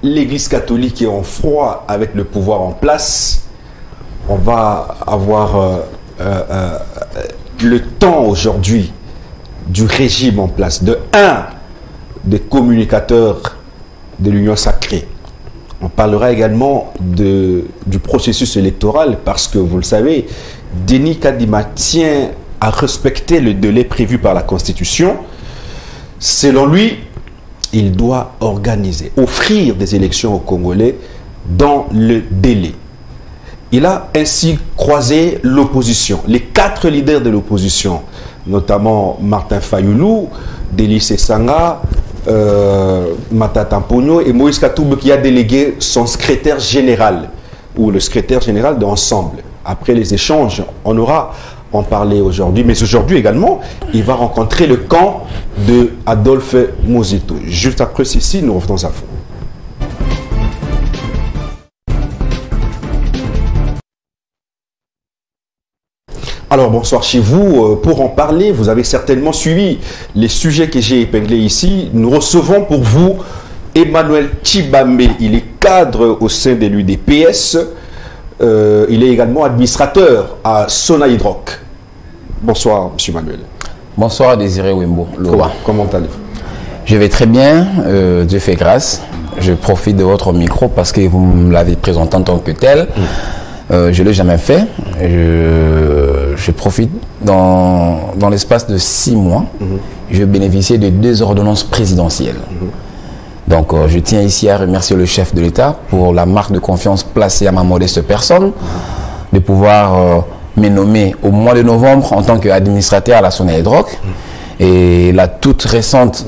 l'Église catholique est en froid avec le pouvoir en place, on va avoir le temps aujourd'hui du régime en place, des communicateurs de l'Union sacrée. On parlera également du processus électoral parce que, vous le savez, Denis Kadima tient à respecter le délai prévu par la Constitution. Selon lui, il doit offrir des élections aux Congolais dans le délai. Il a ainsi croisé l'opposition, les 4 leaders de l'opposition, notamment Martin Fayoulou, Délice Sanga, Matata Mpogno et Moïse Katumbi, qui a délégué son secrétaire général, ou le secrétaire général de Ensemble. Après les échanges, on aura en parler aujourd'hui, mais aujourd'hui également, il va rencontrer le camp de Adolphe Mozito. Juste après ceci, nous revenons à vous. Alors bonsoir chez vous. Pour en parler, vous avez certainement suivi les sujets que j'ai épinglés ici. Nous recevons pour vous Emmanuel Tshibambe. Il est cadre au sein de l'UDPS. Il est également administrateur à Sonaïdroc. Bonsoir, M. Emmanuel. Bonsoir, Désiré Wimbo. Comment allez-vous? Je vais très bien. Dieu fait grâce. Je profite de votre micro parce que vous me l'avez présenté en tant que tel. Je ne l'ai jamais fait. Je profite dans l'espace de 6 mois. Je bénéficiais de 2 ordonnances présidentielles. Donc, je tiens ici à remercier le chef de l'État pour la marque de confiance placée à ma modeste personne, de pouvoir me nommer au mois de novembre en tant qu'administrateur à la Sonaïdroc. Et la toute récente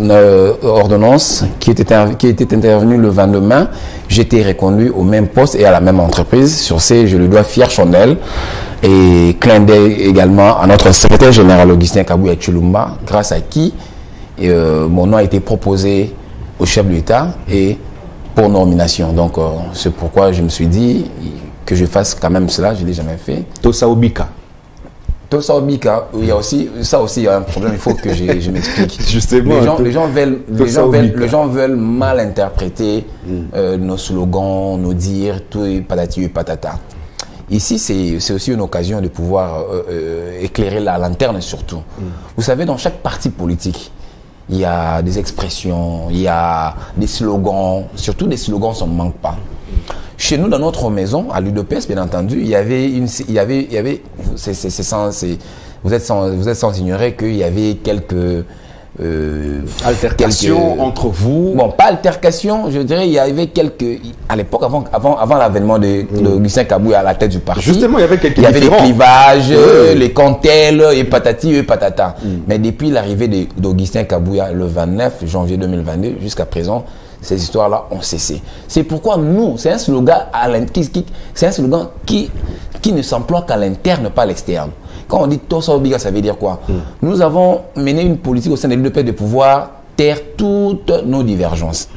ordonnance qui était intervenue le 22 mai, j'étais reconduit au même poste et à la même entreprise. Sur ce, je le dois fier chandelle. Et clin d'œil également à notre secrétaire général Augustin Kabouya Tshilumba, grâce à qui mon nom a été proposé au chef de l'État et pour nomination. Donc, c'est pourquoi je me suis dit que je fasse quand même cela. Je ne l'ai jamais fait. Tosa Obika. Tosa Obika, il y a aussi, ça aussi, il y a un problème, il faut que je m'explique. Justement. Les gens veulent mal interpréter nos slogans, nos dires, tout et patati et patata. Ici, c'est aussi une occasion de pouvoir éclairer la lanterne surtout. Vous savez, dans chaque parti politique, il y a des expressions, il y a des slogans, surtout des slogans, ça ne manque pas. Chez nous, dans notre maison, à l'UDPS, bien entendu, vous êtes sans ignorer qu'il y avait quelques altercations entre vous. Bon, pas altercations, je dirais, il y avait quelques, à l'époque, avant l'avènement d'Augustin Kabouya à la tête du parti. Justement, il y avait quelques des clivages, les cantels et patati et patata. Mais depuis l'arrivée d'Augustin Kabouya le 29 janvier 2022 jusqu'à présent, ces histoires-là ont cessé. C'est pourquoi nous, c'est un slogan qui ne s'emploie qu'à l'interne, pas à l'externe. Quand on dit Tosa Obiga, ça veut dire quoi? Nous avons mené une politique au sein de l'UDPS de pouvoir taire toutes nos divergences,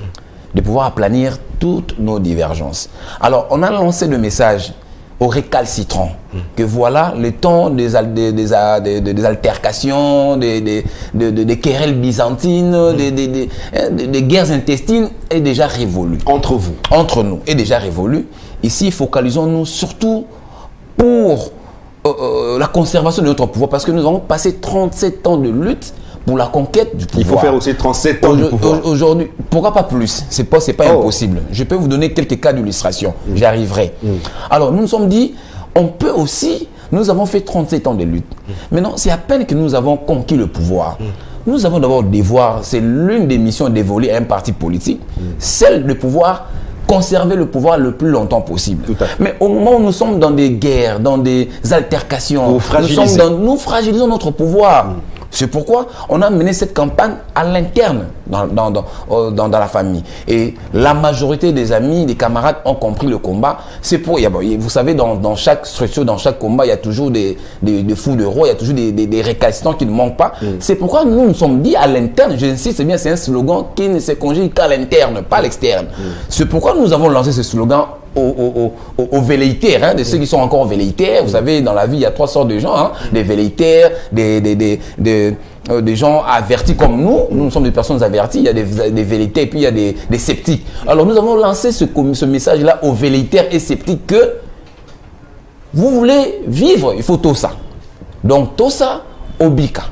de pouvoir aplanir toutes nos divergences. Alors, on a lancé le message aux récalcitrants que voilà, le temps des altercations, des querelles byzantines, des guerres intestines est déjà révolu. Entre vous? Entre nous, est déjà révolu. Ici, focalisons-nous surtout pour la conservation de notre pouvoir, parce que nous avons passé 37 ans de lutte pour la conquête du pouvoir. Il faut faire aussi 37 ans de pouvoir. Aujourd'hui, pourquoi pas plus? C'est pas impossible. Je peux vous donner quelques cas d'illustration. J'y arriverai. Alors, nous nous sommes dit, on peut aussi, nous avons fait 37 ans de lutte. Maintenant, c'est à peine que nous avons conquis le pouvoir. Nous avons d'abord le devoir, c'est l'une des missions dévolues à un parti politique, celle de pouvoir conserver le pouvoir le plus longtemps possible. Mais au moment où nous sommes dans des guerres, dans des altercations, nous fragilisons notre pouvoir. C'est pourquoi on a mené cette campagne à l'interne dans la famille. Et la majorité des amis, des camarades ont compris le combat. C'est pour, vous savez, dans chaque structure, dans chaque combat, il y a toujours des fous de roi, il y a toujours des récalcitrants qui ne manquent pas. C'est pourquoi nous nous sommes dit à l'interne, j'insiste c'est un slogan qui ne se conjugue qu'à l'interne, pas à l'externe. C'est pourquoi nous avons lancé ce slogan aux velléitaires, hein, de ceux qui sont encore velléitaires. Vous savez, dans la vie, il y a 3 sortes de gens, hein, des velléitaires, des gens avertis comme nous. Nous sommes des personnes averties. Il y a des velléitaires et puis il y a des sceptiques. Alors, nous avons lancé ce message-là aux velléitaires et sceptiques que vous voulez vivre, il faut Tossa. Donc, Tossa, Obika.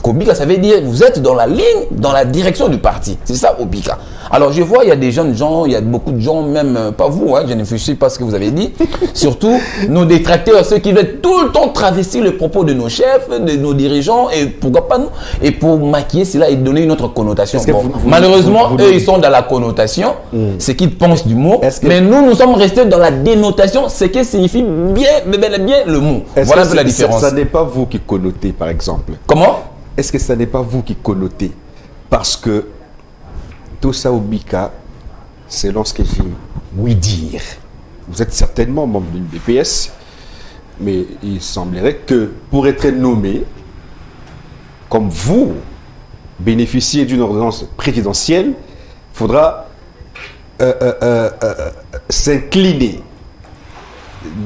Obika, ça veut dire vous êtes dans la ligne, dans la direction du parti. C'est ça, Obika. Alors, je vois, il y a des jeunes gens, il y a beaucoup de gens, même pas vous, hein, je ne réfléchis pas à ce que vous avez dit. Surtout, nos détracteurs, ceux qui veulent tout le temps travestir le propos de nos chefs, de nos dirigeants, et pourquoi pas nous, et pour maquiller cela et donner une autre connotation. Bon, malheureusement, eux, ils sont dans la connotation, ce qu'ils pensent du mot, mais nous sommes restés dans la dénotation, ce qui signifie bien, mais bel et bien le mot. Voilà un peu la différence. Ça n'est pas vous qui connotez, par exemple. Comment? Est-ce que ça n'est pas vous qui connotez? Parce que Tossa Obika, selon ce que j'ai ouï dire, vous êtes certainement membre d'une BPS, mais il semblerait que pour être nommé, comme vous, bénéficier d'une ordonnance présidentielle, il faudra s'incliner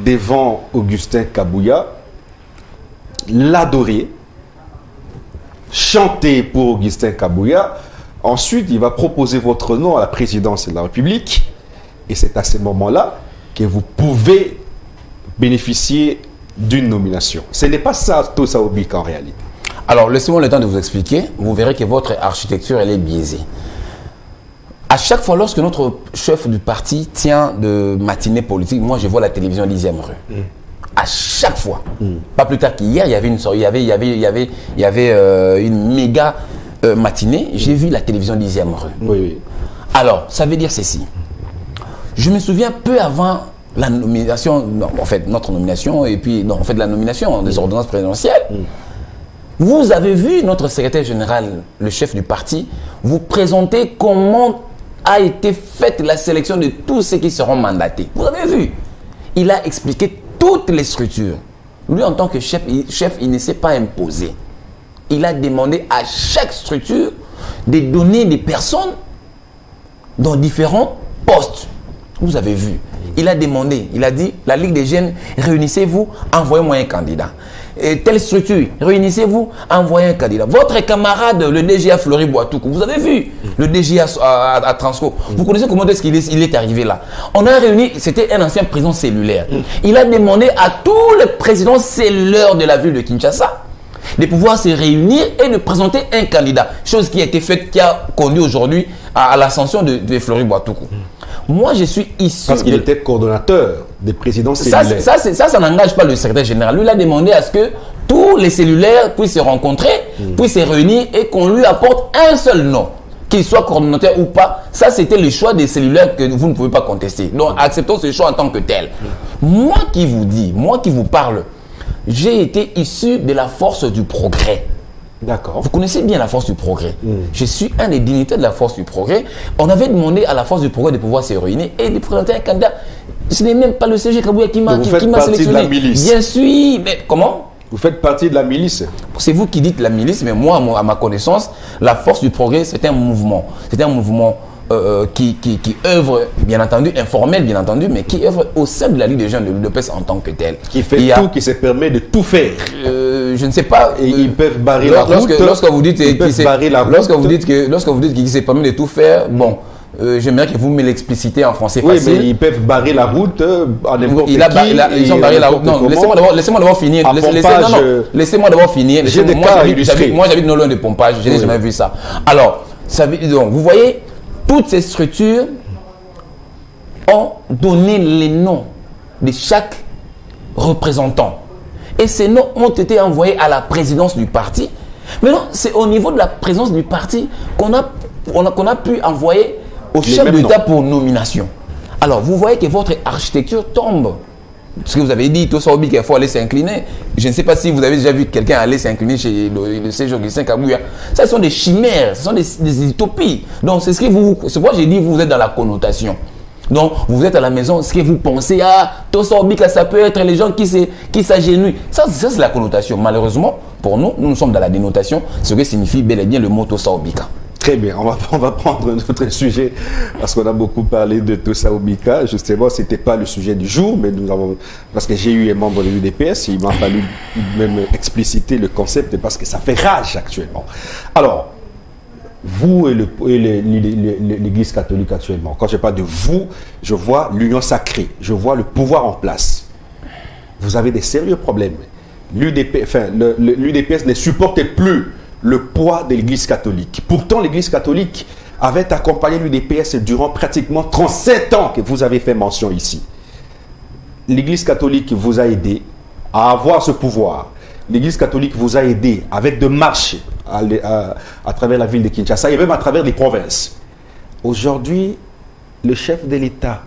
devant Augustin Kabouya, l'adorer, chanter pour Augustin Kabouya. Ensuite, il va proposer votre nom à la présidence de la République. Et c'est à ce moment-là que vous pouvez bénéficier d'une nomination. Ce n'est pas ça, Tossa Obika, en réalité. Alors, laissez-moi le temps de vous expliquer. Vous verrez que votre architecture, elle est biaisée. À chaque fois, lorsque notre chef du parti tient de matinée politique, moi, je vois la télévision 10e rue. À chaque fois. Pas plus tard qu'hier, il y avait une méga matinée. J'ai vu la télévision 10e rue. Oui. Alors, ça veut dire ceci. Je me souviens peu avant la nomination, non, en fait, notre nomination, et puis, non, en fait, la nomination des ordonnances présidentielles. Vous avez vu notre secrétaire général, le chef du parti, vous présenter comment a été faite la sélection de tous ceux qui seront mandatés. Vous avez vu. Il a expliqué toutes les structures. Lui, en tant que chef, il ne s'est pas imposé. Il a demandé à chaque structure de donner des personnes dans différents postes. Vous avez vu. Il a demandé, il a dit, la Ligue des jeunes, réunissez-vous, envoyez-moi un candidat. Et telle structure, réunissez-vous, envoyez un candidat. Votre camarade, le DGA Fleury Boitoukou, vous avez vu, le DGA à Transco, vous connaissez comment est-ce qu'il est arrivé là. On a réuni, c'était un ancien président cellulaire. Il a demandé à tous les présidents cellulaires de la ville de Kinshasa de pouvoir se réunir et de présenter un candidat. Chose qui a été faite, qui a conduit aujourd'hui à l'ascension de Fleury Boitoukou. Moi, je suis issu... Parce qu'il était coordonnateur des présidents cellulaires. Ça n'engage pas le secrétaire général. Lui, il a demandé à ce que tous les cellulaires puissent se rencontrer, puissent se réunir et qu'on lui apporte un seul nom. Qu'il soit coordonnateur ou pas, ça c'était le choix des cellulaires que vous ne pouvez pas contester. Donc, acceptons ce choix en tant que tel. Moi qui vous dis, moi qui vous parle, j'ai été issu de la force du progrès. D'accord. Vous connaissez bien la force du progrès. Je suis un des dignitaires de la force du progrès. On avait demandé à la force du progrès de pouvoir se réunir et de présenter un candidat. Ce n'est même pas le CG Kabouya qui m'a sélectionné. De la milice. Bien sûr, mais comment? Vous faites partie de la milice. C'est vous qui dites la milice, mais moi, à ma connaissance, la force du progrès, c'est un mouvement. C'est un mouvement qui œuvre, bien entendu, informel, bien entendu, mais qui œuvre au sein de la Ligue des jeunes de l'UDPS en tant que tel. Qui fait tout, qui se permet de tout faire. Je ne sais pas. Et ils peuvent barrer la route. Lorsque vous dites qu'il s'est permis de tout faire, bon, j'aimerais que vous me l'explicitez en français facile. Oui, mais ils peuvent barrer la route en n'importe qui. Ils ont barré la route. Non, laissez-moi d'abord finir. Laissez-moi d'abord finir. Moi, j'habite non loin de Pompage. Je n'ai jamais vu ça. Alors, donc, vous voyez, toutes ces structures ont donné les noms de chaque représentant. Et ces noms ont été envoyés à la présidence du parti. Maintenant, c'est au niveau de la présidence du parti qu'on a pu envoyer au chef d'État pour nomination. Alors, vous voyez que votre architecture tombe. Ce que vous avez dit, Tossa Obika, il faut aller s'incliner. Je ne sais pas si vous avez déjà vu quelqu'un aller s'incliner chez le CG Augustin Kabouya. Ça, ce sont des chimères, ce sont des utopies. Donc, c'est ce que c'est pourquoi j'ai dit vous êtes dans la connotation. Donc, vous êtes à la maison, ce que vous pensez, Tossa Obika, ça peut être les gens qui s'agenouillent. Ça c'est la connotation. Malheureusement, pour nous, nous sommes dans la dénotation, ce que signifie bel et bien le mot Tossa Obika. Très bien, on va prendre un autre sujet parce qu'on a beaucoup parlé de Tossa Omika. Justement, ce n'était pas le sujet du jour, mais nous avons, parce que j'ai eu un membre de l'UDPS, il m'a fallu même expliciter le concept parce que ça fait rage actuellement. Alors, vous et l'Église catholique actuellement, quand je parle de vous, je vois l'union sacrée, je vois le pouvoir en place. Vous avez des sérieux problèmes. L'UDPS ne supporte plus le poids de l'Église catholique. Pourtant, l'Église catholique avait accompagné l'UDPS durant pratiquement 37 ans que vous avez fait mention ici. L'Église catholique vous a aidé à avoir ce pouvoir. L'Église catholique vous a aidé avec de marches à travers la ville de Kinshasa et même à travers les provinces. Aujourd'hui, le chef de l'État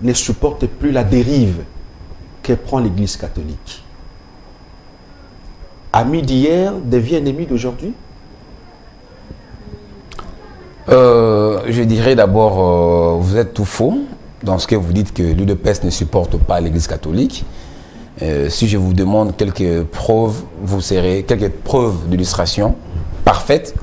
ne supporte plus la dérive que prend l'Église catholique. Ami d'hier devient ennemi d'aujourd'hui? Je dirais d'abord, vous êtes tout faux dans ce que vous dites que l'UDPS ne supporte pas l'Église catholique. Si je vous demande quelques preuves, quelques preuves d'illustration parfaites,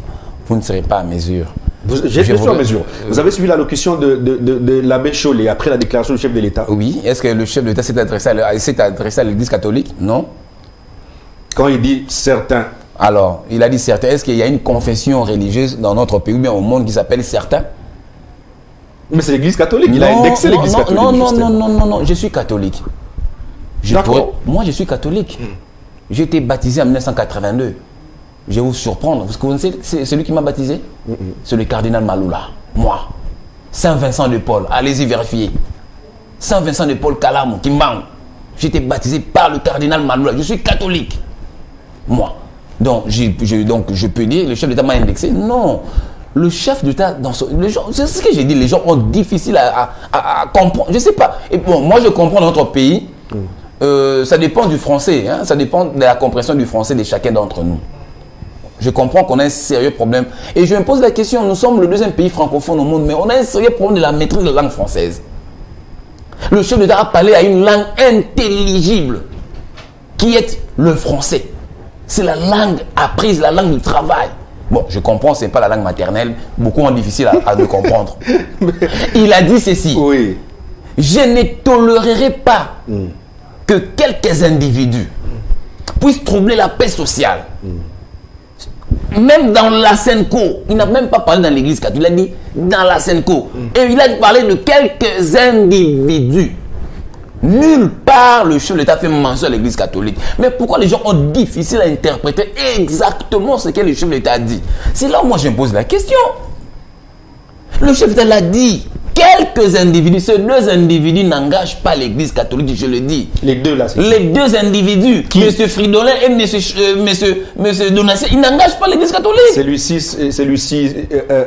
vous ne serez pas à mesure. Je suis à mesure. Vous avez suivi l'allocution de l'abbé Chollet après la déclaration du chef de l'État? Oui. Est-ce que le chef de l'État s'est adressé à l'Église catholique? Non. Quand il dit certains. Alors, il a dit certains. Est-ce qu'il y a une confession religieuse dans notre pays ou bien au monde qui s'appelle certains? Mais c'est l'Église catholique. Il a indexé l'Église catholique. Non. Je suis catholique. Moi, je suis catholique. J'ai été baptisé en 1982. Je vais vous surprendre. Vous connaissez celui qui m'a baptisé? C'est le cardinal Maloula. Moi. Saint Vincent de Paul. Allez-y vérifier. Saint Vincent de Paul Kalamou, Kimbangu. J'ai été baptisé par le cardinal Maloula. Je suis catholique. Moi. Donc, je peux dire, le chef d'État m'a indexé. Non. Le chef d'État, c'est ce que j'ai dit, les gens ont difficile à comprendre. Je ne sais pas. Et bon, moi, je comprends notre pays. Ça dépend du français. Hein, ça dépend de la compréhension du français de chacun d'entre nous. Je comprends qu'on a un sérieux problème. Et je me pose la question, nous sommes le deuxième pays francophone au monde, mais on a un sérieux problème de la maîtrise de la langue française. Le chef d'État a parlé à une langue intelligible, qui est le français. C'est la langue apprise, la langue du travail. Bon, je comprends, ce n'est pas la langue maternelle. Beaucoup ont difficile à me comprendre. Il a dit ceci. Oui. Je ne tolérerai pas que quelques individus puissent troubler la paix sociale. Même dans la Senco, il n'a même pas parlé dans l'église catholique, il a dit dans la Senco. Et il a parlé de quelques individus. Nulle part le chef de l'État fait mention à l'église catholique. Mais pourquoi les gens ont difficile à interpréter exactement ce que le chef de l'État a dit? C'est là où moi je me pose la question. Le chef de l'État l'a dit. Quelques individus, ces deux individus n'engagent pas l'église catholique, je le dis. Les deux là, c'est les deux individus, M. Fridolin et M. Donatien, ils n'engagent pas l'église catholique. Celui-ci,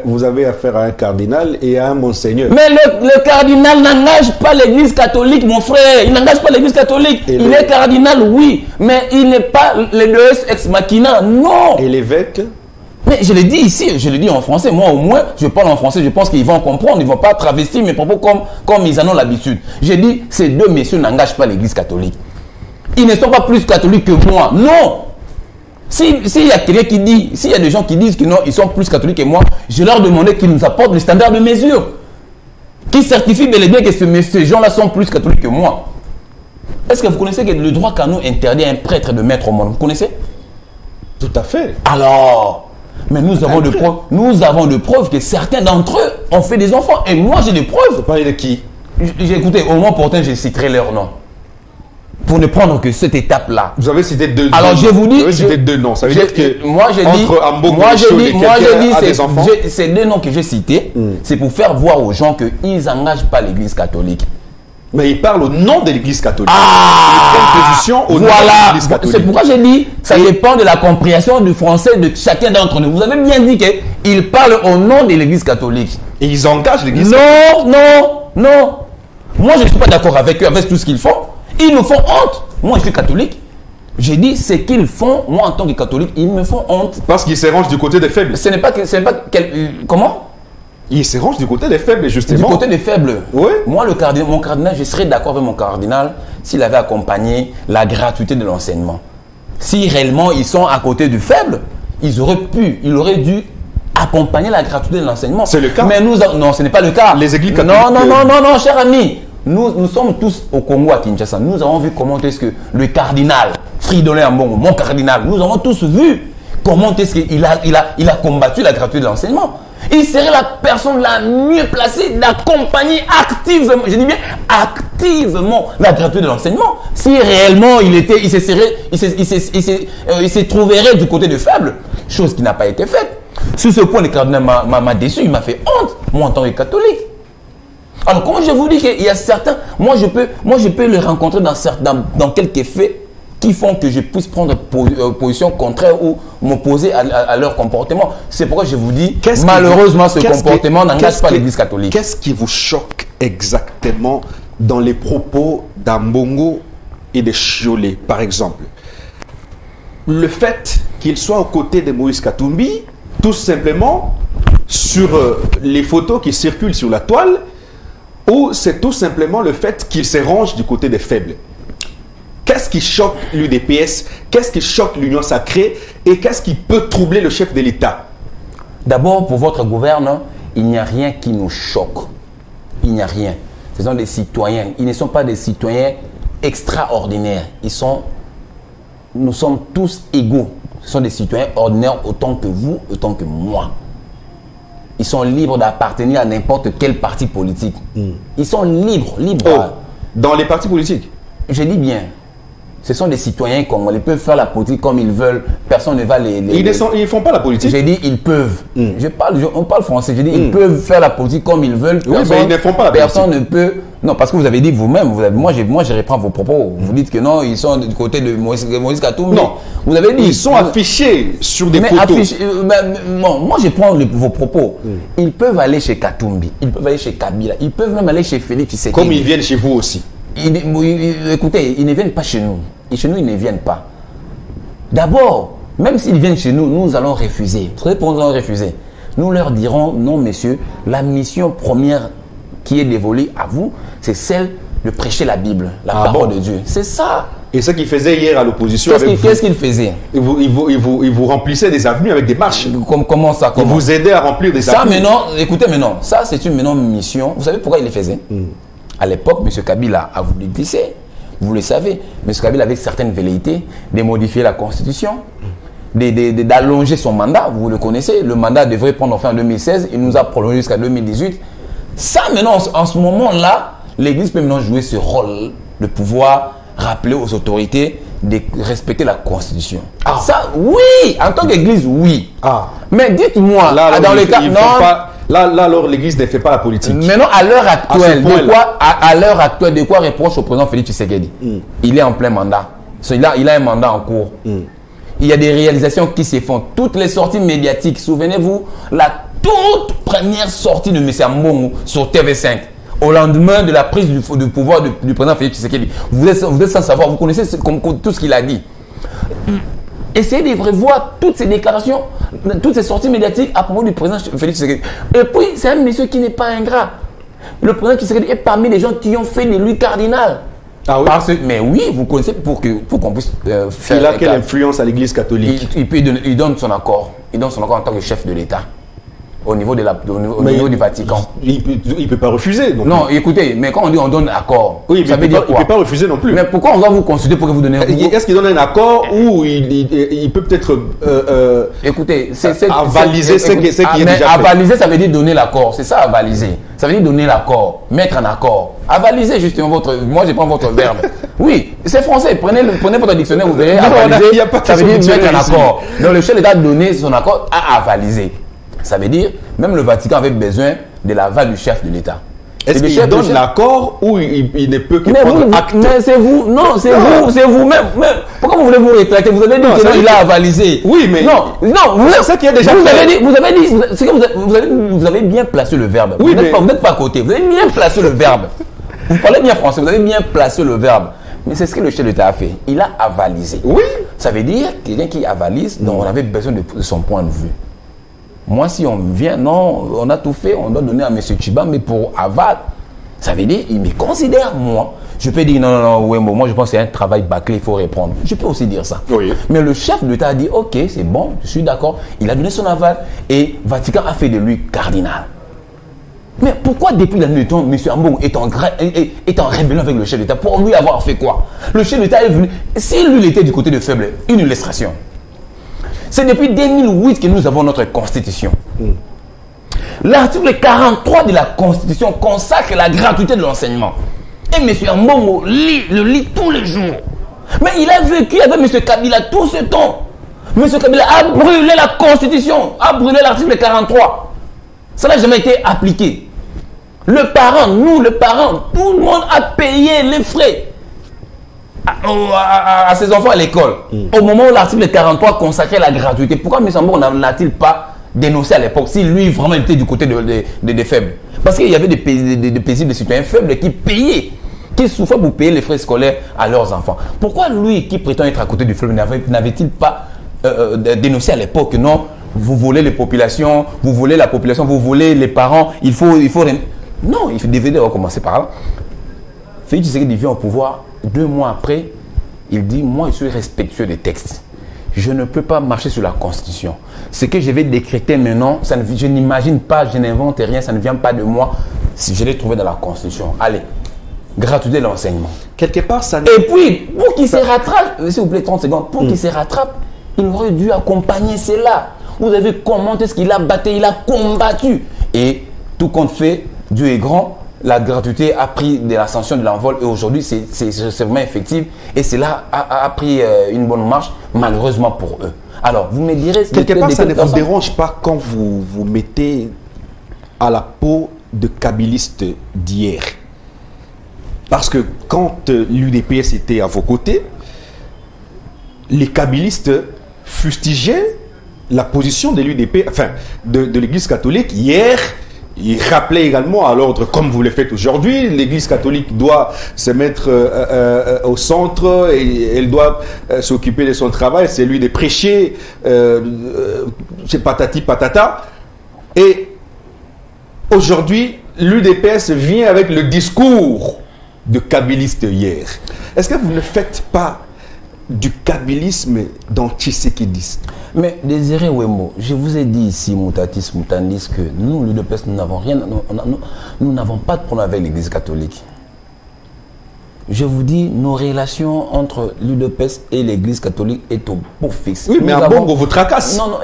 vous avez affaire à un cardinal et à un monseigneur. Mais le cardinal n'engage pas l'église catholique, mon frère. Il n'engage pas l'église catholique. Il est cardinal, oui, mais il n'est pas le deus ex machina, non. Et l'évêque? Mais je l'ai dit ici, je le dis en français. Moi, au moins, je parle en français. Je pense qu'ils vont comprendre. Ils ne vont pas travestir mes propos comme ils en ont l'habitude. J'ai dit, ces deux messieurs n'engagent pas l'église catholique. Ils ne sont pas plus catholiques que moi. Non. S'il y a quelqu'un qui dit, s'il y a des gens qui disent que non, ils sont plus catholiques que moi, je leur demandais qu'ils nous apportent le standard de mesure. Qui certifie bel et bien que ces gens-là sont plus catholiques que moi. Est-ce que vous connaissez que le droit canon interdit à un prêtre de mettre au monde? Vous connaissez? Tout à fait. Alors... Mais nous avons de preuves que certains d'entre eux ont fait des enfants. Et moi, j'ai des preuves. Vous parlez de qui? J'ai écouté, au moins pourtant, je citerai leur nom. Pour ne prendre que cette étape-là. Vous avez cité deux noms. Alors, je vous dis... Vous avez cité deux noms. Ça veut dire que... Moi, j'ai dit... Ces deux noms que j'ai cités, c'est pour faire voir aux gens qu'ils n'engagent pas l'église catholique. Mais il parle au nom de l'église catholique. Position au nom de l'église catholique. C'est pourquoi j'ai dit, ça dépend de la compréhension du français de chacun d'entre nous. Vous avez bien dit qu'il parle au nom de l'église catholique. Et ils engagent l'église catholique. Non. Moi, je ne suis pas d'accord avec eux, avec tout ce qu'ils font. Ils nous font honte. Moi, je suis catholique. J'ai dit, ce qu'ils font, moi, en tant que catholique, ils me font honte. Parce qu'ils se rangent du côté des faibles. Comment? Il se range du côté des faibles, justement. Du côté des faibles. Oui. Moi, mon cardinal, je serais d'accord avec mon cardinal s'il avait accompagné la gratuité de l'enseignement. Si réellement ils sont à côté du faible, il aurait dû accompagner la gratuité de l'enseignement. C'est le cas. Mais nous, non, ce n'est pas le cas. Les églises catholiques. Non, cher ami. Nous sommes tous au Congo, à Kinshasa. Nous avons vu comment est-ce que le cardinal, Fridolin Ambongo, mon cardinal, nous avons tous vu comment est-ce qu'il a combattu la gratuité de l'enseignement. Il serait la personne la mieux placée d'accompagner activement, je dis bien activement, la gratuité de l'enseignement. Si réellement il se trouverait du côté de faible, chose qui n'a pas été faite. Sur ce point, le cardinal m'a déçu, il m'a fait honte, moi en tant que catholique. Alors, comment je vous dis qu'il y a certains, moi je peux les rencontrer dans quelques faits qui font que je puisse prendre position contraire ou m'opposer à leur comportement. C'est pourquoi je vous dis, malheureusement, ce comportement n'engage pas l'Église catholique. Qu'est-ce qui vous choque exactement dans les propos d'Ambongo et de Chiolé, par exemple? Le fait qu'il soit aux côtés de Moïse Katumbi, tout simplement, sur les photos qui circulent sur la toile, ou c'est tout simplement le fait qu'il se range du côté des faibles? Qu'est-ce qui choque l'UDPS? Qu'est-ce qui choque l'Union sacrée? Et qu'est-ce qui peut troubler le chef de l'État? D'abord, pour votre gouverneur, il n'y a rien qui nous choque. Il n'y a rien. Ce sont des citoyens. Ils ne sont pas des citoyens extraordinaires. Nous sommes tous égaux. Ce sont des citoyens ordinaires autant que vous, autant que moi. Ils sont libres d'appartenir à n'importe quel parti politique. Ils sont libres. Dans les partis politiques? Je dis bien. Ce sont des citoyens congolais. Ils peuvent faire la politique comme ils veulent. Personne ne va ils ne font pas la politique. J'ai dit ils peuvent. On parle français. J'ai dit ils peuvent faire la politique comme ils veulent. Oui, mais ils ne font pas la politique. Personne ne peut. Non, parce que vous avez dit vous-même. Moi, je reprends vos propos. Vous dites que non, ils sont du côté de Moïse Katumbi. Non. Vous avez dit. Ils sont affichés sur des photos. Non, moi, je prends vos propos. Ils peuvent aller chez Katumbi. Ils peuvent aller chez Kabila. Ils peuvent même aller chez Félix Tshisekedi. Comme ils viennent chez vous aussi. Écoutez, ils ne viennent pas chez nous. Et chez nous, ils ne viennent pas. D'abord, même s'ils viennent chez nous, nous allons refuser. Vous savez pourquoi nous allons refuser? Nous leur dirons, non messieurs, la mission première qui est dévolue à vous, c'est celle de prêcher la Bible, la parole de Dieu. C'est ça. Et ce qu'ils faisaient hier à l'opposition, qu'est-ce qu'ils faisaient? Ils vous remplissaient des avenues avec des marches. Comment ça? Ils vous aidaient à remplir des avenues. Ça maintenant, écoutez maintenant, ça c'est une mission. Vous savez pourquoi ils les faisaient? À l'époque, M. Kabila a voulu glisser. Vous le savez, M. Kabila avait certaines velléités de modifier la Constitution, d'allonger son mandat. Vous le connaissez, le mandat devrait prendre fin en 2016. Il nous a prolongé jusqu'à 2018. Ça, maintenant, en ce moment-là, l'Église peut maintenant jouer ce rôle de pouvoir rappeler aux autorités de respecter la Constitution. Ça, oui, en tant qu'Église, oui. Mais dites-moi, dans le cas... Là, alors, l'Église ne fait pas la politique. Maintenant, à l'heure actuelle, de quoi reproche au président Félix Tshisekedi? Il est en plein mandat. Il a un mandat en cours. Il y a des réalisations qui se font. Toutes les sorties médiatiques, souvenez-vous, la toute première sortie de M. Ambongo sur TV5, au lendemain de la prise du pouvoir du président Félix Tshisekedi. Vous êtes sans savoir, vous connaissez tout ce qu'il a dit. Essayez de revoir toutes ces déclarations, toutes ces sorties médiatiques à propos du président Félix Tshisekedi. Et puis, c'est un monsieur qui n'est pas ingrat. Le président Tshisekedi est parmi les gens qui ont fait de lui cardinal. Oui. Mais oui, vous connaissez pour qu'on puisse faire... Il a quelle influence à l'Église catholique? Il donne son accord. Il donne son accord en tant que chef de l'État. Au niveau, au niveau du Vatican. Il ne peut pas refuser. Non, écoutez, mais quand on dit on donne accord, oui, ça veut dire quoi? Il ne peut pas refuser non plus. Mais pourquoi on va vous consulter pour que vous donnez un accord? Est-ce qu'il donne un accord ou il peut peut-être écoutez, avaliser ce qui est déjà fait? Avaliser, ça veut dire donner l'accord. C'est ça, avaliser. Ça veut dire donner l'accord, mettre un accord. Avaliser, justement, moi je prends votre verbe. Oui, c'est français. Prenez votre dictionnaire, vous verrez. Avaliser, ça veut dire mettre un accord. Donc le chef d'État a donné son accord à avaliser. Ça veut dire, même le Vatican avait besoin de l'aval du chef de l'État. Est-ce qu'il donne l'accord ou il ne peut que prendre acte? Mais c'est vous, non, c'est vous-même. Pourquoi vous voulez vous rétracter? Vous avez dit qu'il a avalisé. Oui, mais c'est qui est déjà vous avez bien placé le verbe. Oui, vous n'êtes pas à côté. Vous avez bien placé le verbe. Vous parlez bien français, vous avez bien placé le verbe. Mais c'est ce que le chef de l'État a fait. Il a avalisé. Oui. Ça veut dire quelqu'un qui avalise, donc on avait besoin de son point de vue. Moi, si on vient, non, on a tout fait, on doit donner à M. Chiba, mais pour aval, ça veut dire, il me considère, moi. Je peux dire non, Wembo, moi je pense que c'est un travail bâclé, il faut répondre. Je peux aussi dire ça. Oui. Mais le chef de l'État a dit ok, c'est bon, je suis d'accord. Il a donné son aval et Vatican a fait de lui cardinal. Mais pourquoi depuis la nuit, M. Ambongo est en rébellion avec le chef d'État? Pour lui avoir fait quoi? Le chef d'État est venu. Si lui il était du côté de faible, une illustration. C'est depuis 2008 que nous avons notre constitution. L'article 43 de la constitution consacre la gratuité de l'enseignement. Et M. Ambongo le lit tous les jours. Mais il a vécu avec M. Kabila tout ce temps. M. Kabila a brûlé la constitution, a brûlé l'article 43. Ça n'a jamais été appliqué. Le parent, nous, le parent, tout le monde a payé les frais à ses enfants à l'école. Au moment où l'article 43 consacrait la gratuité, pourquoi M. Ambongo n'a-t-il pas dénoncé à l'époque si lui vraiment était du côté des faibles? Parce qu'il y avait des paisibles, des citoyens faibles qui payaient, qui souffraient pour payer les frais scolaires à leurs enfants. Pourquoi lui qui prétend être à côté du faible n'avait-il pas dénoncé à l'époque que non, vous volez les populations, vous volez la population, vous volez les parents, il faut... Non, il devait recommencer par là. Félix Tshisekedi vient au pouvoir, 2 mois après, il dit, moi je suis respectueux des textes. Je ne peux pas marcher sur la Constitution. Ce que je vais décréter maintenant, je n'imagine pas, je n'invente rien, ça ne vient pas de moi. Si je l'ai trouvé dans la Constitution. Allez, gratuité de l'enseignement. Quelque part, ça... Et puis, pour qu'il se rattrape, s'il vous plaît, 30 secondes, pour qu'il se rattrape, il aurait dû accompagner cela. Vous avez commenté ce qu'il a battu, il a combattu. Et tout compte fait, Dieu est grand, la gratuité a pris de l'ascension de l'envol et aujourd'hui c'est vraiment effectif et cela a pris une bonne marche malheureusement pour eux. Alors vous me direz... Quelque part ça ne vous dérange pas quand vous vous mettez à la peau de kabilistes d'hier? Parce que quand l'UDPS était à vos côtés, les kabilistes fustigeaient la position de l'UDP, enfin de l'Église catholique. Hier, il rappelait également à l'ordre, comme vous le faites aujourd'hui, l'Église catholique doit se mettre au centre et elle doit s'occuper de son travail, c'est lui de prêcher, c'est patati patata. Et aujourd'hui, l'UDPS vient avec le discours de kabiliste hier. Est-ce que vous ne faites pas du kabilisme dans Tshisekidisme? Mais Désiré Wembo, je vous ai dit ici, Moutatis Moutandis, que nous, l'UDPS, nous n'avons rien, nous n'avons pas de problème avec l'Église catholique. Je vous dis, nos relations entre l'UDPS et l'Église catholique est au beau fixe. Oui, mais Ambongo vous tracasse. Non,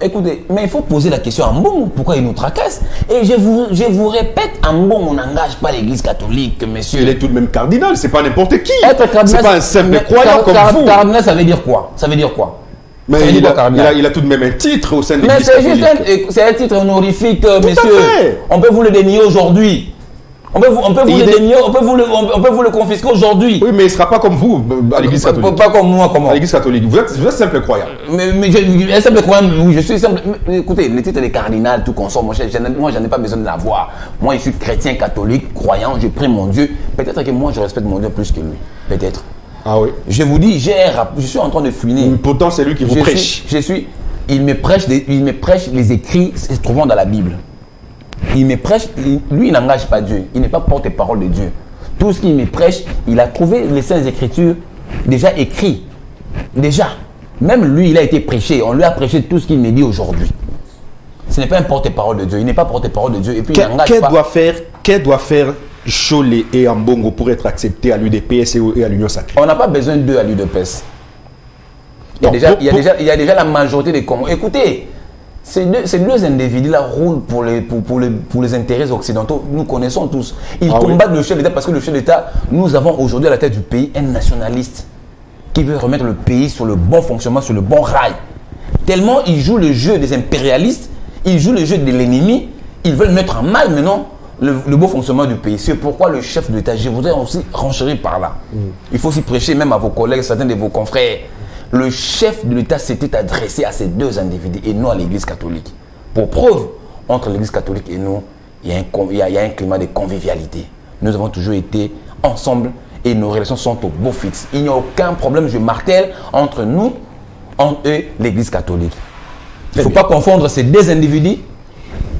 écoutez, mais il faut poser la question à Ambongo, pourquoi il nous tracasse? Et je vous répète, Ambongo n'engage pas l'Église catholique, monsieur. Il est tout de même cardinal, c'est pas n'importe qui. Être cardinal, c'est pas un simple croyant comme vous. Cardinal, ça veut dire quoi? Ça veut dire quoi? Mais il a tout de même un titre au sein de l'Église catholique. Mais c'est un titre honorifique, monsieur. On peut vous le dénier aujourd'hui. On peut vous le dénier, on peut vous le confisquer aujourd'hui. Oui, mais il ne sera pas comme vous à l'Église catholique. Pas comme moi, comment? À l'Église catholique. Vous êtes simple croyant. Mais un simple croyant, oui, je suis simple. Écoutez, le titre de cardinal, tout consort, moi, j'en ai pas besoin de l'avoir. Moi, je suis chrétien, catholique, croyant, je prie mon Dieu. Peut-être que moi, je respecte mon Dieu plus que lui. Peut-être. Ah oui. Je vous dis, je suis en train de fouiner. Pourtant, c'est lui qui vous prêche. Il me prêche les écrits se trouvant dans la Bible. Il me prêche, lui il n'engage pas Dieu, il n'est pas porte-parole de Dieu. Tout ce qu'il me prêche, il a trouvé les Saintes Écritures déjà écrits. Déjà, même lui il a été prêché, on lui a prêché tout ce qu'il me dit aujourd'hui. Ce n'est pas un porte-parole de Dieu, il n'est pas porte-parole de Dieu et puis il n'engage pas. Qu'est-ce doit faire Cholet et Ambongo pour être acceptés à l'UDPS et à l'Union Sacrée? On n'a pas besoin d'eux à l'UDPS. Il y a déjà la majorité des Congolais. Écoutez, ces deux individus-là roulent pour les intérêts occidentaux. Nous connaissons tous. Ils combattent le chef d'État parce que le chef d'État, nous avons aujourd'hui à la tête du pays un nationaliste qui veut remettre le pays sur le bon fonctionnement, sur le bon rail. Tellement ils jouent le jeu des impérialistes, ils jouent le jeu de l'ennemi, ils veulent mettre en mal maintenant le bon fonctionnement du pays. C'est pourquoi le chef d'État, je voudrais aussi renchérir par là. Il faut aussi prêcher même à vos collègues, certains de vos confrères. Le chef de l'État s'était adressé à ces deux individus et non à l'Église catholique. Pour preuve, entre l'Église catholique et nous, il y a un climat de convivialité. Nous avons toujours été ensemble et nos relations sont au beau fixe. Il n'y a aucun problème, je martèle, entre nous, entre eux, l'Église catholique. Il ne faut pas confondre ces deux individus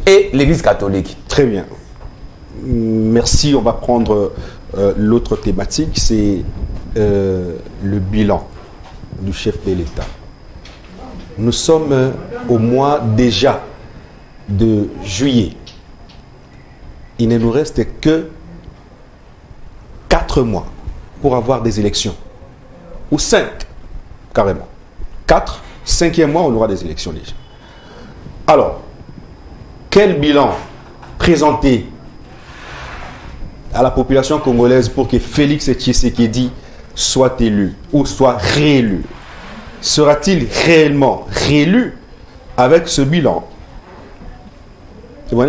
et l'Église catholique. Très bien. Merci, on va prendre l'autre thématique, c'est le bilan du chef de l'État. Nous sommes au mois déjà de juillet. Il ne nous reste que 4 mois pour avoir des élections. Ou 5, carrément. 4, 5e mois, on aura des élections déjà. Alors, quel bilan présenter à la population congolaise pour que Félix Tshisekedi soit élu ou soit réélu? Sera-t-il réellement réélu avec ce bilan? Vous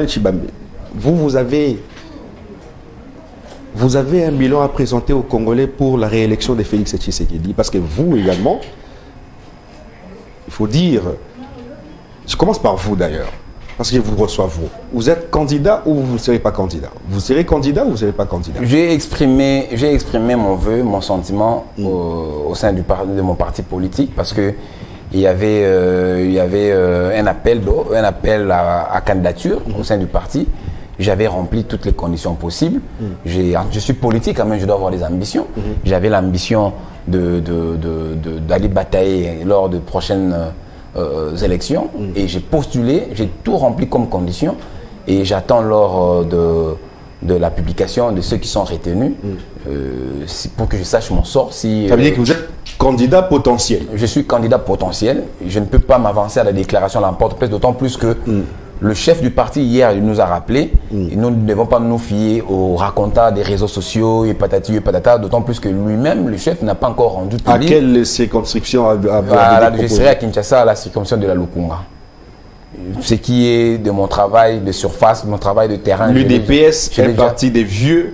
avez un bilan à présenter aux Congolais pour la réélection de Félix Tshisekedi, parce que vous également, il faut dire, je commence par vous d'ailleurs, parce que je vous reçois vous. Vous êtes candidat ou vous ne serez pas candidat? Vous serez candidat ou vous ne serez pas candidat? J'ai exprimé mon vœu, mon sentiment au sein de mon parti politique, parce que il y avait un appel à candidature au sein du parti. J'avais rempli toutes les conditions possibles. Je suis politique, quand même, je dois avoir des ambitions. J'avais l'ambition d'aller batailler lors de prochaines élections. Et j'ai postulé, j'ai tout rempli comme condition. Et j'attends lors de la publication de ceux qui sont retenus pour que je sache mon sort. Ça veut dire que vous êtes candidat potentiel? Je suis candidat potentiel. Je ne peux pas m'avancer à la déclaration à l'emporte-pièce, d'autant plus que le chef du parti hier il nous a rappelé, et nous ne devons pas nous fier au racontat des réseaux sociaux et patati et patata, d'autant plus que lui-même, le chef, n'a pas encore rendu public. À quelle circonscription je serai à Kinshasa, à la circonscription de la Lukunga. Ce qui est de mon travail de surface, mon travail de terrain. L'UDPS est parti des vieux,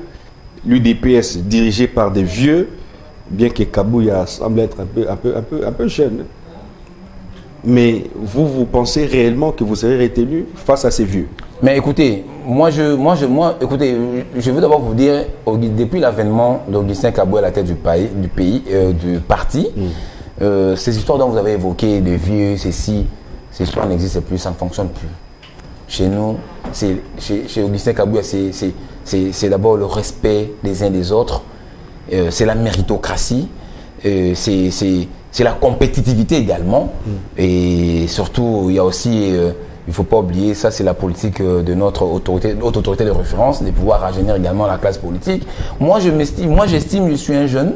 l'UDPS dirigé par des vieux, bien que Kabouya semble être un peu jeune. Mais vous pensez réellement que vous serez retenu face à ces vieux? Mais écoutez, écoutez, je veux d'abord vous dire, depuis l'avènement d'Augustin Kabouya à la tête du parti, ces histoires dont vous avez évoqué, de vieux, ces histoires n'existent plus, ça ne fonctionne plus. Chez nous, chez Augustin Kabouya, c'est d'abord le respect des uns des autres, c'est la méritocratie, c'est la compétitivité également. Et surtout, il y a aussi, il ne faut pas oublier, ça c'est la politique de notre autorité de référence, de pouvoir rajeunir également la classe politique. Moi j'estime, je suis un jeune,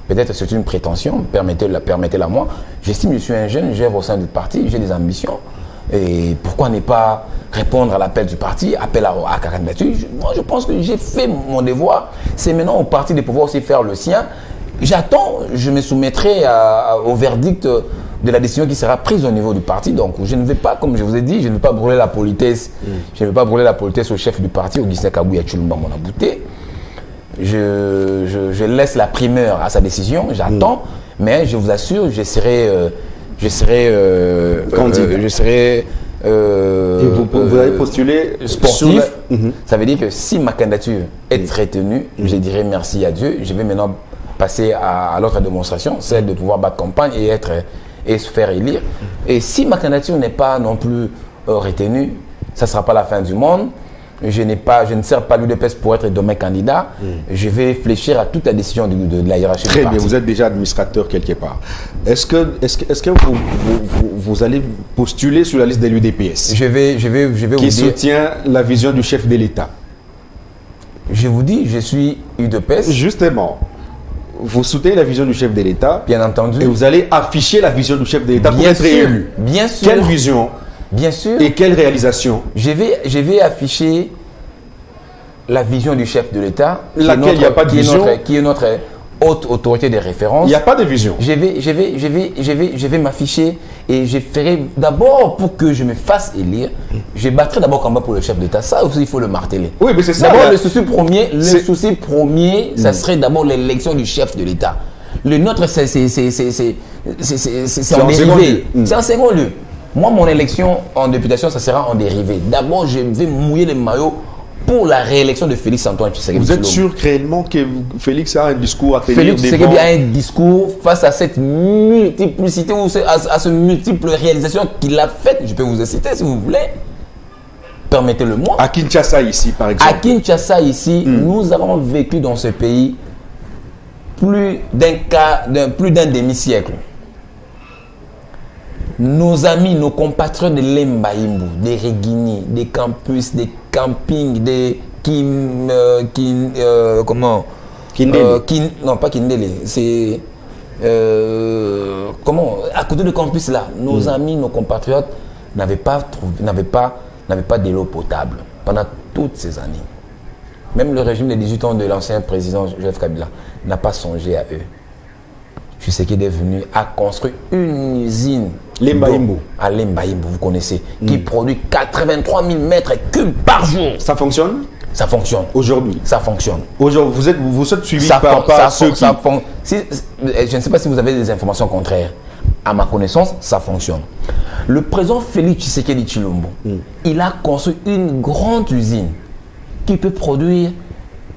peut-être c'est une prétention, permettez-la moi. J'estime que je suis un jeune, j'œuvre au sein du parti, j'ai des ambitions. Et pourquoi ne pas répondre à l'appel du parti, appel à candidature? Moi je pense que j'ai fait mon devoir. C'est maintenant au parti de pouvoir aussi faire le sien. J'attends, je me soumettrai au verdict de la décision qui sera prise au niveau du parti. Donc je ne vais pas, comme je vous ai dit, je ne vais pas brûler la politesse. Je ne vais pas brûler la politesse au chef du parti, Augustin Kabouya Tshilombo Monabouté. Je laisse la primeur à sa décision, j'attends, mais je vous assure, je serai vous avez postulé sportif. Ça veut dire que si ma candidature est retenue, je dirai merci à Dieu. Je vais maintenant passer à l'autre démonstration, celle de pouvoir battre campagne et se faire élire. Et si ma candidature n'est pas non plus retenue, ça ne sera pas la fin du monde. Je ne sers pas l'UDPS pour être demain candidat. Je vais fléchir à toute la décision de la hiérarchie du parti. Très bien, vous êtes déjà administrateur quelque part. Est-ce que vous allez postuler sur la liste de l'UDPS? Je vais vous dire. Qui soutient la vision du chef de l'État? Je vous dis, je suis UDPS. Justement, vous soutenez la vision du chef de l'État. Bien entendu. Et vous allez afficher la vision du chef de l'État pour être élu. Bien sûr. Quelle vision? Bien sûr. Et quelle réalisation? Je vais afficher la vision du chef de l'État. Laquelle il n'y a pas de vision? Qui est notre haute autorité de référence. Il n'y a pas de vision. Je vais m'afficher et je ferai d'abord pour que je me fasse élire. Je battrai d'abord combat pour le chef d'État. Ça aussi, il faut le marteler. Oui, mais c'est ça. D'abord, le souci premier, ça serait d'abord l'élection du chef de l'État. Le nôtre, c'est en dérivé. C'est en second lieu. Moi, mon élection en députation, ça sera en dérivé. D'abord, je vais mouiller les maillots pour la réélection de Félix Antoine Tshisekedi. Vous êtes sûr réellement que Félix a un discours à tenir? Félix Tshisekedi a un discours face à cette multiplicité ou à ce multiple réalisation qu'il a faite. Je peux vous citer si vous voulez. Permettez-le-moi. À Kinshasa, ici, par exemple. À Kinshasa, ici, nous avons vécu dans ce pays plus d'un demi-siècle. Nos amis, nos compatriotes de Lembaïmbo, des Regini, des campus, des campings, des comment Kindele. non, pas Kindele, c'est comment à côté de campus là, nos amis, nos compatriotes n'avaient pas de l'eau potable pendant toutes ces années. Même le régime des 18 ans de l'ancien président Joseph Kabila n'a pas songé à eux. Tshisekedi est venu à construire une usine Lembaïmbo. À Lembaïmbo, vous connaissez, qui produit 83 000 mètres cubes par jour. Ça fonctionne? Ça fonctionne. Aujourd'hui? Ça fonctionne. Aujourd'hui, vous êtes suivi par ceux qui... je ne sais pas si vous avez des informations contraires. À ma connaissance, ça fonctionne. Le président Félix Tshisekedi Tshilombo, il a construit une grande usine qui peut produire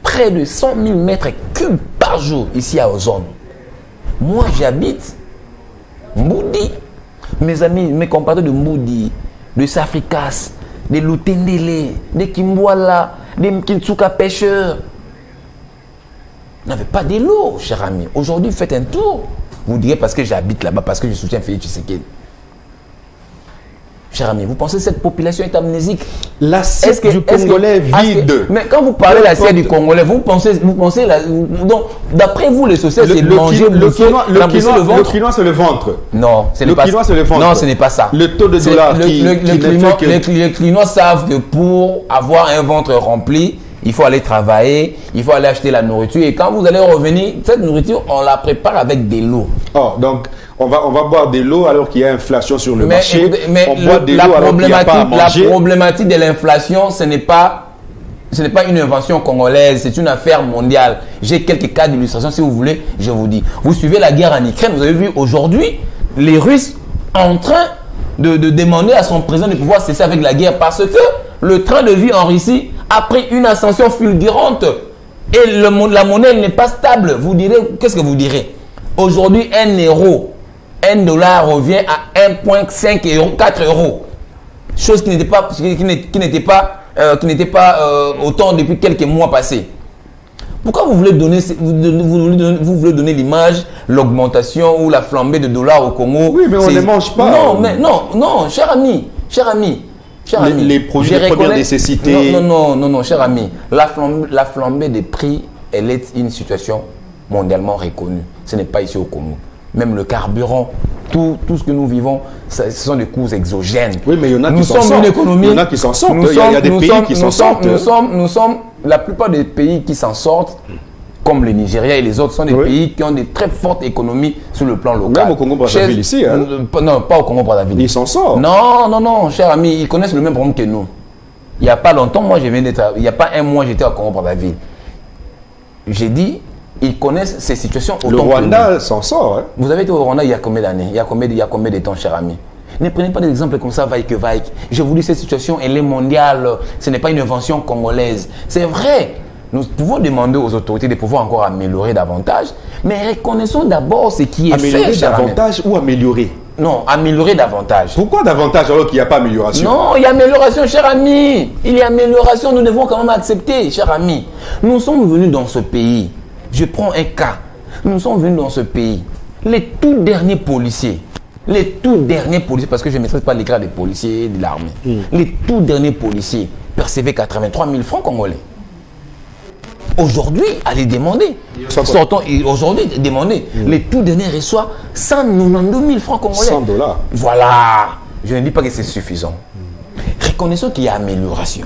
près de 100 000 mètres cubes par jour ici à Ozone. Moi, j'habite Mboudi. Mes amis, mes compatriotes de Mboudi, de Safrikas, de Lutendele, de Kimboala, de Kinsuka pêcheurs n'avaient pas de l'eau, cher ami. Aujourd'hui, faites un tour. Vous direz parce que j'habite là-bas, parce que je soutiens Félix Tshisekedi. Cher ami, vous pensez que cette population est amnésique? L'assiette du Congolais vide. Mais quand vous parlez de l'assiette du Congolais, vous pensez donc, d'après vous, les sociétés, c'est manger, le ventre. quinoa, c'est le ventre. Non, ce n'est pas ça. Non, ce n'est pas ça. Le taux de dollar les clients savent que pour avoir un ventre rempli, il faut aller travailler, il faut aller acheter la nourriture. Et quand vous allez revenir, cette nourriture, on la prépare avec de l'eau. Oh, donc, on va boire de l'eau alors qu'il y a inflation sur le marché. Mais on boit de l'eau alors qu'il n'y a pas à manger. La problématique de l'inflation, ce n'est pas une invention congolaise, c'est une affaire mondiale. J'ai quelques cas d'illustration, si vous voulez, je vous dis. Vous suivez la guerre en Ukraine, vous avez vu aujourd'hui, les Russes en train de demander à son président de pouvoir cesser avec la guerre parce que le train de vie en Russie a pris une ascension fulgurante et la monnaie n'est pas stable. Vous direz, qu'est-ce que vous direz? Aujourd'hui, $1 revient à 1,5 €, 4 €. Chose qui n'était pas autant depuis quelques mois passés. Pourquoi vous voulez donner l'image, l'augmentation ou la flambée de dollars au Congo? Oui, mais on ne les mange pas. Non, cher ami. Les produits de première nécessité. Non, cher ami. La flambée des prix, elle est une situation mondialement reconnue. Ce n'est pas ici au Congo. Même le carburant, tout ce que nous vivons, ce sont des coûts exogènes. Oui, mais il y en a qui s'en sortent. Il y en a qui s'en sortent. Il y a des pays qui s'en sortent. La plupart des pays qui s'en sortent, comme le Nigeria et les autres, sont des pays qui ont de très fortes économies sur le plan local. Même au Congo-Brazzaville ici. Non, pas au Congo-Brazzaville. Ils s'en sortent. Non, cher ami, ils connaissent le même problème que nous. Il n'y a pas longtemps, moi, il n'y a pas un mois, j'étais au Congo-Brazzaville. J'ai dit, ils connaissent ces situations autant que nous. Le Rwanda s'en sort. Hein. Vous avez été au Rwanda il y a combien d'années? Il y a combien de temps, cher ami? Ne prenez pas des exemples comme ça, vaille que vaille. Je vous dis, cette situation, elle est mondiale. Ce n'est pas une invention congolaise. C'est vrai. Nous pouvons demander aux autorités de pouvoir encore améliorer davantage, mais reconnaissons d'abord ce qui est fait. Améliorer davantage ou améliorer? Non, améliorer davantage. Pourquoi davantage alors qu'il n'y a pas amélioration? Non, il y a amélioration, cher ami. Il y a amélioration, nous devons quand même accepter, cher ami. Nous sommes venus dans ce pays. Je prends un cas. Nous sommes venus dans ce pays. Les tout derniers policiers, parce que je ne maîtrise pas les grades des policiers et de l'armée, les tout derniers policiers percevaient 83 000 francs congolais. Aujourd'hui, allez demander. Aujourd'hui, demandez. Les tout derniers reçoivent 192 000 francs congolais. 100 $. Voilà. Je ne dis pas que c'est suffisant. Reconnaissons qu'il y a amélioration.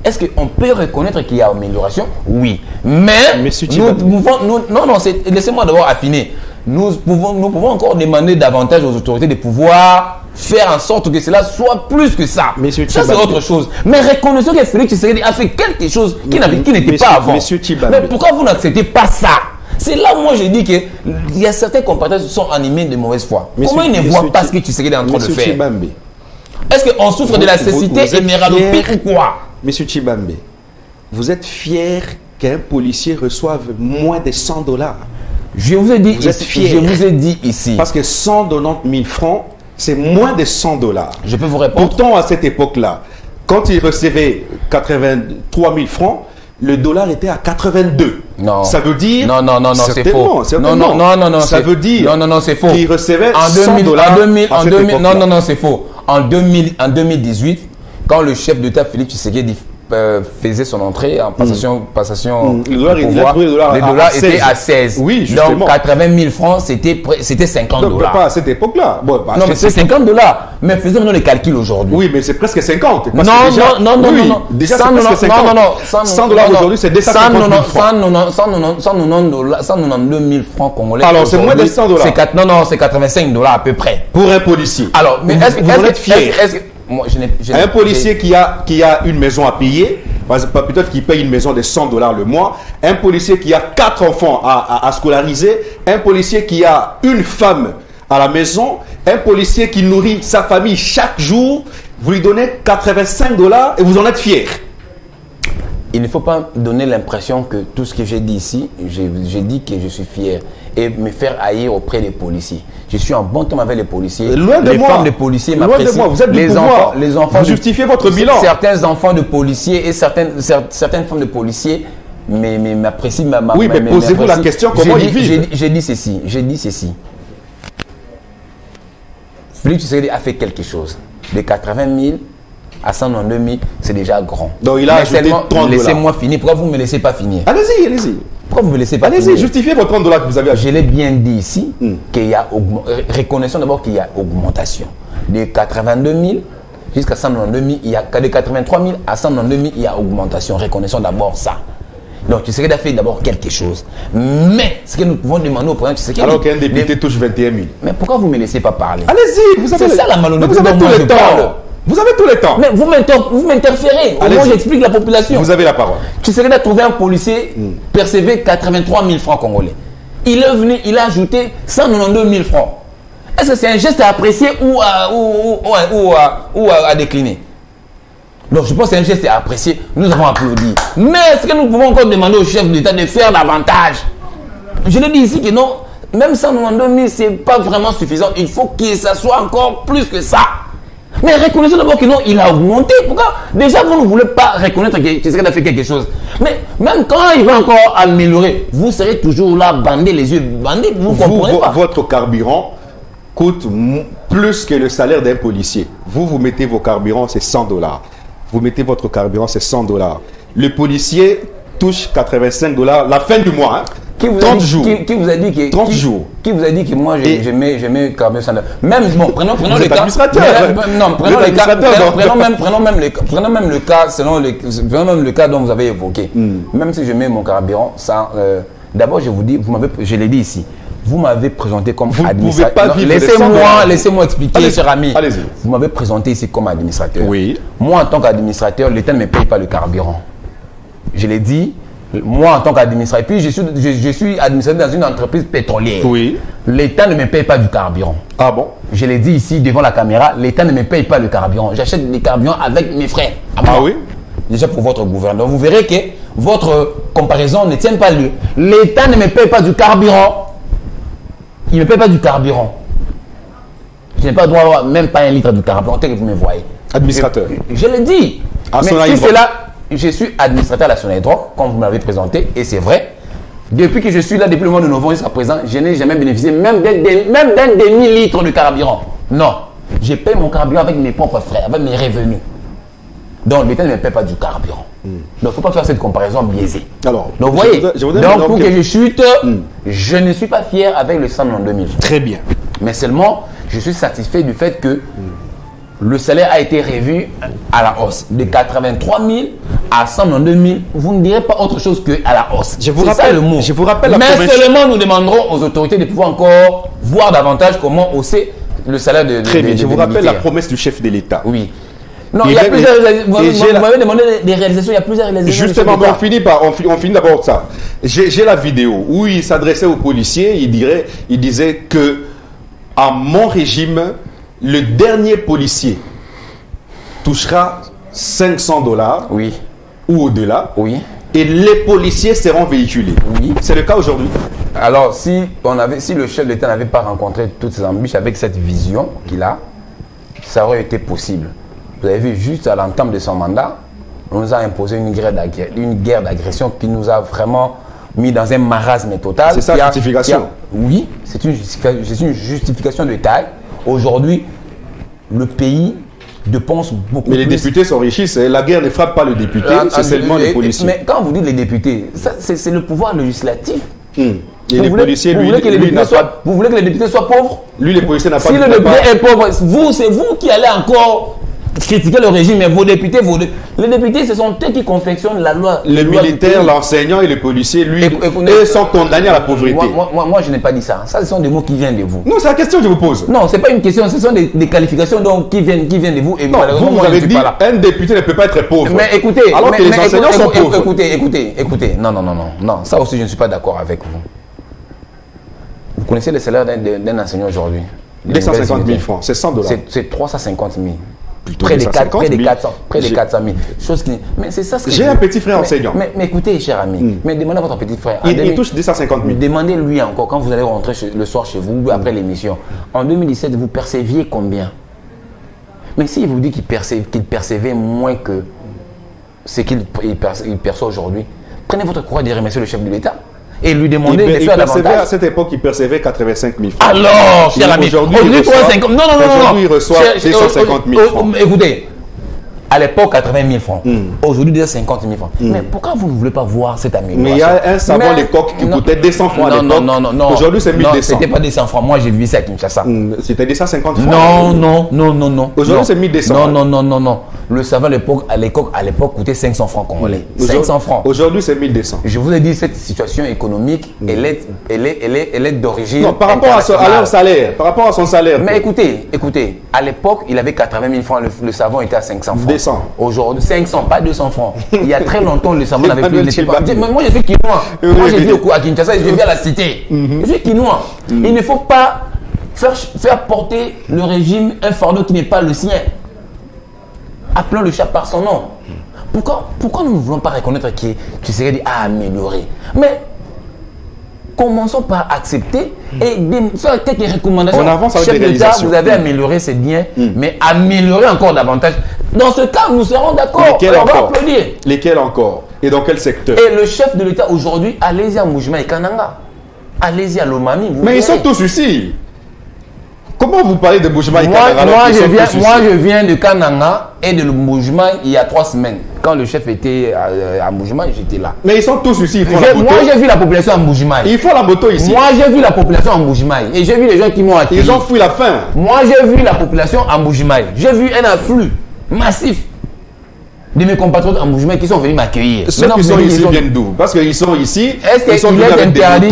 Est-ce qu'on peut reconnaître qu'il y a amélioration? Oui. Mais laissez-moi d'abord affiner. Nous pouvons encore demander davantage aux autorités de pouvoir faire en sorte que cela soit plus que ça. Ça, c'est autre chose. Mais reconnaissons que Félix Tshisekedi a fait quelque chose qui n'était pas avant. Mais pourquoi vous n'acceptez pas ça? C'est là où moi je dis qu'il y a certains compatriotes qui sont animés de mauvaise foi. Comment ils ne voient pas ce que Tshisekedi est en train de faire? Est-ce qu'on souffre de la cécité héméradopique ou quoi? Monsieur Tshibambe, vous êtes fier qu'un policier reçoive moins de 100 $? Je vous ai dit ici. Parce que 190 000 francs, c'est moins de 100 $. Je peux vous répondre. Pourtant, à cette époque-là, quand il recevait 83 000 francs, le dollar était à 82. Non. Ça veut dire... Non, c'est faux. Non, ça veut dire... Non, c'est faux. Qu'il recevait en 100 dollars en 2000, non, c'est faux. En 2018, quand le chef d'État Félix Tshisekedi faisait son entrée en passation le dollar, au pouvoir, les dollars étaient à 16. Oui, justement. Donc 80 000 francs, c'était 50 dollars. Pas à cette époque-là. Bon, non, mais c'est 50 dollars. Mais faisons maintenant les calculs aujourd'hui. Oui, mais c'est presque 50. Non. Déjà, c'est presque 50. 100 dollars aujourd'hui, c'est 250 192 000 francs congolais. Alors, c'est moins de 100 dollars. Non, c'est 85 dollars à peu près. Pour un policier. Alors, mais est-ce que vous en êtes fier? Un policier qui a une maison à payer, peut-être qu'il paye une maison de 100 dollars le mois, un policier qui a 4 enfants à scolariser, un policier qui a une femme à la maison, un policier qui nourrit sa famille chaque jour, vous lui donnez 85 dollars et vous en êtes fier. Il ne faut pas donner l'impression que tout ce que j'ai dit ici, j'ai dit que je suis fier et me faire haïr auprès des policiers. Je suis en bon terme avec les policiers. Loin de les moi. femmes de policiers m'apprécient. Loin de moi, vous êtes du pouvoir. Les enfants vous justifiez votre bilan. Certains enfants de policiers et certaines femmes de policiers m'apprécient. Oui, mais posez-vous la question, comment ils vivent? J'ai dit ceci. Félix Tshisekedi a fait quelque chose. De 80 000 à 192 000, c'est déjà grand. Donc il a ajouté 30 dollars. Laissez-moi finir. Pourquoi vous ne me laissez pas finir? Allez-y. Pourquoi vous me laissez pas finir? Allez-y, justifiez vos 30 dollars que vous avez ajouté. Je l'ai bien dit ici, qu'il y a reconnaissons d'abord qu'il y a augmentation. De 82 000 jusqu'à 192 000, il y a de 83 000 à 192 000, il y a augmentation. Reconnaissons d'abord ça. Donc tu sais qu'il a fait d'abord quelque chose. Mais ce que nous pouvons demander au président, c'est alors qu'un député touche 21 000. Mais pourquoi vous ne me laissez pas parler? Allez-y, vous avez c'est ça la malhonnêteté. Vous avez tout le temps. Vous avez tout le temps. Mais vous m'interférez. Au moins, j'explique la population. Vous avez la parole. Tu sais qu'il a trouvé un policier percevait 83 000 francs congolais. Il est venu, il a ajouté 192 000 francs. Est-ce que c'est un geste à apprécier ou à décliner? Donc je pense que c'est un geste à apprécier. Nous avons applaudi. Mais est-ce que nous pouvons encore demander au chef d'État de faire davantage? Je l'ai dit ici que non. Même 192 000, ce n'est pas vraiment suffisant. Il faut que ça soit encore plus que ça. Mais reconnaissons d'abord que non, il a augmenté. Pourquoi? Déjà, vous ne voulez pas reconnaître qu'il a fait quelque chose. Mais même quand il va encore améliorer, vous serez toujours là, bandé les yeux, bandé, vous ne comprenez pas. Votre carburant coûte plus que le salaire d'un policier. Vous mettez vos carburants, c'est 100 dollars. Vous mettez votre carburant, c'est 100 dollars. Le policier touche 85 dollars la fin du mois. 30 jours. Qui vous a dit que 30 jours. Qui vous a dit que moi je mets carburant 100 dollars? Même bon, prenons le cas. Non, prenons même le cas selon le cas dont vous avez évoqué. Même si je mets mon carburant, ça d'abord je vous dis, je l'ai dit ici. Vous m'avez présenté comme administrateur. Laissez-moi expliquer, cher ami. Vous m'avez présenté ici comme administrateur. Oui. Moi, en tant qu'administrateur, l'État ne me paye pas le carburant. Je l'ai dit. Moi, en tant qu'administrateur, puis je suis administrateur dans une entreprise pétrolière. Oui. L'État ne me paye pas du carburant. Ah bon? Je l'ai dit ici devant la caméra, l'État ne me paye pas le carburant. J'achète des carburants avec mes frères. Ah oui? Déjà pour votre gouvernement. Vous verrez que votre comparaison ne tient pas lieu. L'État ne me paye pas du carburant. Il ne me paye pas du carburant. Je n'ai pas droit à avoir même pas un litre de carburant tel que vous me voyez. Administrateur. Je l'ai dit. Mais si c'est là, je suis administrateur à la Sonaïdro, comme vous m'avez présenté, et c'est vrai. Depuis que je suis là, depuis le mois de novembre jusqu'à présent, je n'ai jamais bénéficié même d'un demi-litre de carburant. Non. Je paye mon carburant avec mes propres frais, avec mes revenus. Donc l'État ne me paye pas du carburant. Donc il ne faut pas faire cette comparaison biaisée. Alors, donc vous voyez, donc pour que je chute, je ne suis pas fier avec le 192 000 francs. Très bien. Mais seulement, je suis satisfait du fait que le salaire a été revu à la hausse. De 83 000 à 192 000, vous ne direz pas autre chose qu'à la hausse. C'est ça le mot. Je vous rappelle mais seulement nous demanderons aux autorités de pouvoir encore voir davantage comment hausser le salaire de Très bien. Je vous rappelle la promesse du chef de l'État. Oui. Non, il y a plusieurs réalisations. Vous m'avez demandé des réalisations, il y a plusieurs réalisations. Justement, on finit d'abord ça. J'ai la vidéo où il s'adressait aux policiers, il disait que à mon régime, le dernier policier touchera 500 dollars oui. ou au-delà. Oui. Et les policiers seront véhiculés. Oui. C'est le cas aujourd'hui. Alors, si le chef d'État n'avait pas rencontré toutes ces embûches avec cette vision qu'il a, ça aurait été possible. vous avez vu, juste à l'entame de son mandat, on nous a imposé une guerre d'agression qui nous a vraiment mis dans un marasme total. C'est ça la justification? Oui, c'est une justification de taille. Aujourd'hui, le pays dépense beaucoup plus. Mais les députés s'enrichissent. La guerre ne frappe pas le député, c'est seulement les policiers. Mais quand vous dites les députés, c'est le pouvoir législatif. Et les policiers, lui, vous voulez que les députés soient pauvres? Lui, les policiers n'ont pas... Si le député est pauvre, c'est vous qui allez encore critiquer le régime, mais vos députés, les députés, ce sont eux qui confectionnent la loi. Les militaires, l'enseignant et les policiers, lui, eux sont condamnés à la pauvreté. Moi, je n'ai pas dit ça. Ça, ce sont des mots qui viennent de vous. Non, c'est la question que je vous pose. Non, ce n'est pas une question, ce sont des qualifications qui viennent de vous. Et non, vous avez dit un député ne peut pas être pauvre. Mais écoutez, alors que les enseignants sont pauvres. Écoutez. Non, ça aussi, je ne suis pas d'accord avec vous. Vous connaissez le salaire d'un enseignant aujourd'hui? 250 000 francs, c'est 100 $. C'est 350 000. Plutôt Près de 400 000. Chose qui... Mais c'est ça ce que j'ai un petit frère enseignant. Mais écoutez, cher ami, mais demandez à votre petit frère. Il touche 250 000. Demandez-lui encore, quand vous allez rentrer le soir chez vous, après l'émission. En 2017, vous perceviez combien? Mais s'il vous dit qu'il percevait moins que ce qu'il perçoit aujourd'hui, prenez votre courage de remercier le chef de l'État. Et lui demander de faire davantage. À cette époque, il percevait 85 000 francs. Alors, cher ami, aujourd'hui, il reçoit 250 000 francs. Écoutez, à l'époque, 80 000 francs. Aujourd'hui, déjà 50 000 francs. Mais pourquoi vous ne voulez pas voir cette amélioration? Mais il y a un savon Lecoq qui coûtait 200 francs à l'époque. Non. Aujourd'hui, c'est 1200. Non, c'était pas 200 francs. Moi, j'ai vu ça à Kinshasa. C'était 250 francs. Non. Aujourd'hui, c'est 1200. Non. Le savon à l'époque coûtait 500 francs congolais. 500 francs. Aujourd'hui, c'est 1200. Je vous ai dit, cette situation économique, elle est d'origine. Non, par rapport à leur salaire. Par rapport à son salaire. Mais écoutez, à l'époque, il avait 80 000 francs. Le savon était à 500 francs. 200. Aujourd'hui, 500, pas 200 francs. Il y a très longtemps, le savon n'avait plus. Moi, je suis quinois. Moi, je vis à Kinshasa, je vis à la cité. Je suis quinois. Il ne faut pas faire porter le régime un fardeau qui n'est pas le sien. Appelons le chat par son nom. Pourquoi nous ne voulons pas reconnaître qu'il serait dit à améliorer? Mais commençons par accepter et faire quelques recommandations. On avance avec chef des réalisations. Vous avez amélioré, c'est bien, mais améliorer encore davantage. Dans ce cas, nous serons d'accord. On va applaudir. Lesquels encore? Et dans quel secteur? Et le chef de l'État aujourd'hui, allez-y à Mbuji-Mayi et Kananga. Allez-y à Lomami. Mais ils sont tous ici. Comment vous parlez de Mbuji-Mayi et Kananga? Moi, je viens de Kananga et de Mbuji-Mayi il y a 3 semaines. Quand le chef était à Mbuji-Mayi, j'étais là. Mais ils sont tous ici. Moi, j'ai vu la population à Mbuji-Mayi. Ils font la moto ici. Moi, j'ai vu la population à Mbuji-Mayi. Et j'ai vu les gens qui m'ont accueilli. Ils ont fui la faim. Moi, j'ai vu la population à Mbuji-Mayi. J'ai vu un afflux massif de mes compatriotes en Mbuji-Mayi qui sont venus m'accueillir. Ceux qui sont ici viennent d'où? Parce qu'ils sont ici. Est-ce qu'il est interdit?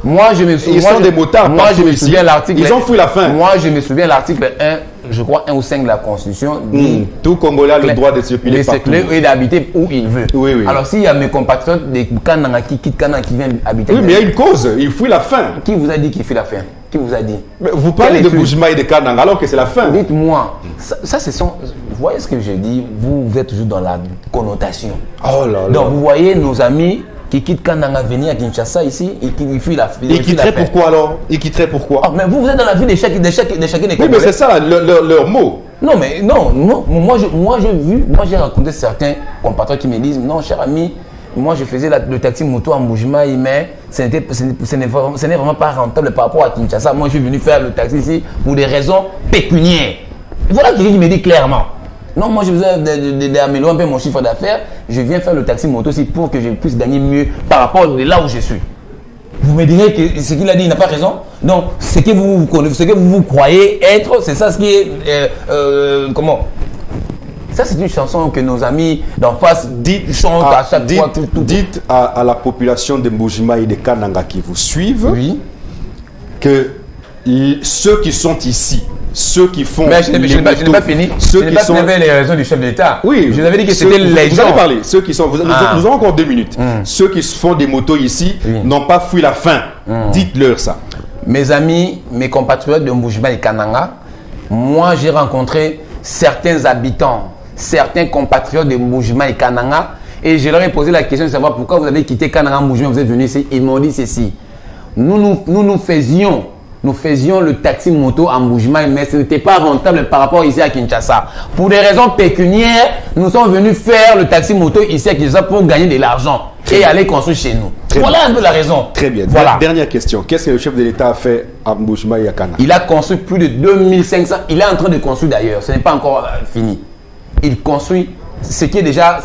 Moi, je me souviens. Ils sont des motards. Moi, je me souviens l'article. Ils ont fui la faim. Moi, je me souviens l'article 1, je crois 1 ou 5 de la Constitution. Tout Congolais a le droit de circuler partout. Et d'habiter où il veut. Oui. Alors, s'il y a mes compatriotes des Kananga qui quittent Kananga qui viennent habiter. Oui, mais il y a une cause. Ils fuient la faim. Qui vous a dit qu'il fuit la faim? Qui vous a dit? Mais vous parlez de Mbuji-Mayi et de Kananga alors que c'est la faim. Dites-moi, ça c'est son. Vous voyez ce que je dis? Vous êtes toujours dans la connotation. Oh là là. Donc vous voyez nos amis qui quittent Kananga venir à Kinshasa ici et qui fuient la faim. Ils quitteraient pourquoi alors? Ils quitteraient pourquoi? Oh, mais vous êtes dans la vie de chacun des Congolais. Oui, mais c'est ça leur mot. Non, mais non. Moi j'ai rencontré certains compatriotes qui me disent non, cher ami. Moi, je faisais le taxi moto à Mbuji-Mayi, mais ce n'est vraiment pas rentable par rapport à Kinshasa. Moi, je suis venu faire le taxi ici pour des raisons pécuniaires. Voilà quelqu'un qui me dit clairement. Non, moi, j'ai besoin d'améliorer un peu mon chiffre d'affaires. Je viens faire le taxi moto aussi pour que je puisse gagner mieux par rapport à là où je suis. Vous me direz que ce qu'il a dit, il n'a pas raison. Non, ce que vous croyez être, c'est ça ce qui est... comment? Ça, c'est une chanson que nos amis d'en face chantent à chaque fois. Dites à la population de Mbuji-Mayi et de Kananga qui vous suivent que ceux qui sont ici, ceux qui font. Mais je n'ai pas fini. Je n'ai pas fini les raisons du chef de l'État. Oui, je vous avais dit que c'était les gens. Vous allez parler. Ceux qui sont. Nous avons encore 2 minutes. Ceux qui font des motos ici n'ont pas fui la faim. Dites-leur ça. Mes amis, mes compatriotes de Mbuji-Mayi et Kananga, moi, j'ai rencontré certains habitants, certains compatriotes de Mbuji-Mayi et Kananga, et je leur ai posé la question de savoir pourquoi vous avez quitté Kananga, Mbuji-Mayi, vous êtes venus ici. Ils m'ont dit ceci. Nous faisions nous faisions le taxi moto à Mbuji-Mayi, mais ce n'était pas rentable par rapport ici à Kinshasa. Pour des raisons pécuniaires, nous sommes venus faire le taxi moto ici à Kinshasa pour gagner de l'argent et aller construire chez nous. Voilà un peu la raison. Très bien. Voilà. Dernière question. Qu'est-ce que le chef de l'État a fait à Mbuji-Mayi et à Kana? Il a construit plus de 2500. Il est en train de construire d'ailleurs. Ce n'est pas encore fini. Il construit ce qui est déjà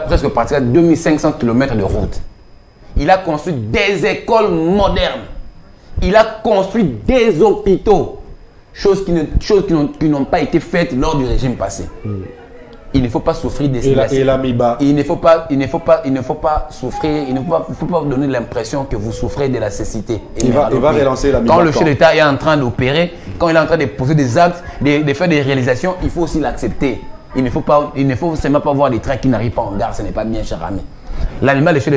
presque pratiquement 2500 km de route. Il a construit des écoles modernes. Il a construit des hôpitaux. Choses qui n'ont pas été faites lors du régime passé. Il ne faut pas souffrir des et l'amiba. Il ne faut pas souffrir, il ne faut pas donner l'impression que vous souffrez de la cécité. Il va relancer l'amiba. Quand le chef d'État est en train d'opérer, quand il est en train de poser des actes, de faire des réalisations, il faut aussi l'accepter. Il ne faut seulement pas voir des trains qui n'arrivent pas en gare, ce n'est pas bien, cher ami. L'animal, le chef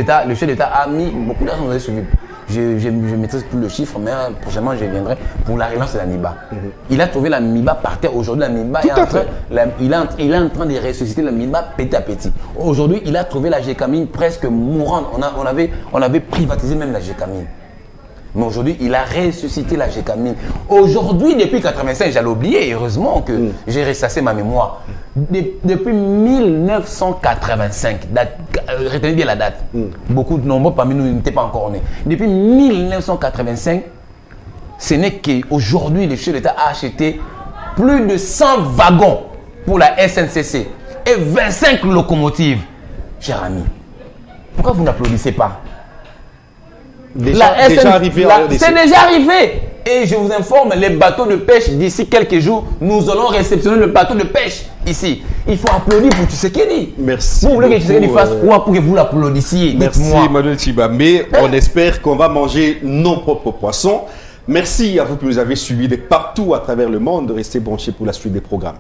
d'État a mis beaucoup d'argent dans les suivis. Je ne maîtrise plus le chiffre, mais prochainement je viendrai pour la relance de l'amiba. Il a trouvé l'amiba par terre. Aujourd'hui, l'amiba il est en train de ressusciter l'amiba petit à petit. Aujourd'hui, il a trouvé la gécamine presque mourante. On avait privatisé même la gécamine. Mais aujourd'hui, il a ressuscité la gécamine. Aujourd'hui, depuis 1985, j'allais oublier, heureusement que j'ai ressassé ma mémoire. Depuis 1985, retenez bien la date. Beaucoup de nombreux parmi nous n'étaient pas encore nés. Depuis 1985, ce n'est qu'aujourd'hui, le chef d'État a acheté plus de 100 wagons pour la SNCC et 25 locomotives. Cher ami, pourquoi vous n'applaudissez pas? C'est déjà arrivé. Et je vous informe, les bateaux de pêche, d'ici quelques jours, nous allons réceptionner le bateau de pêche ici. Il faut applaudir pour Tshisekedi. Merci. Vous voulez que Tshisekedi fasse quoi pour que vous l'applaudissiez? Merci Emmanuel Tchiba. Mais on espère qu'on va manger nos propres poissons. Merci à vous qui nous avez suivis de partout à travers le monde. Restez branchés pour la suite des programmes.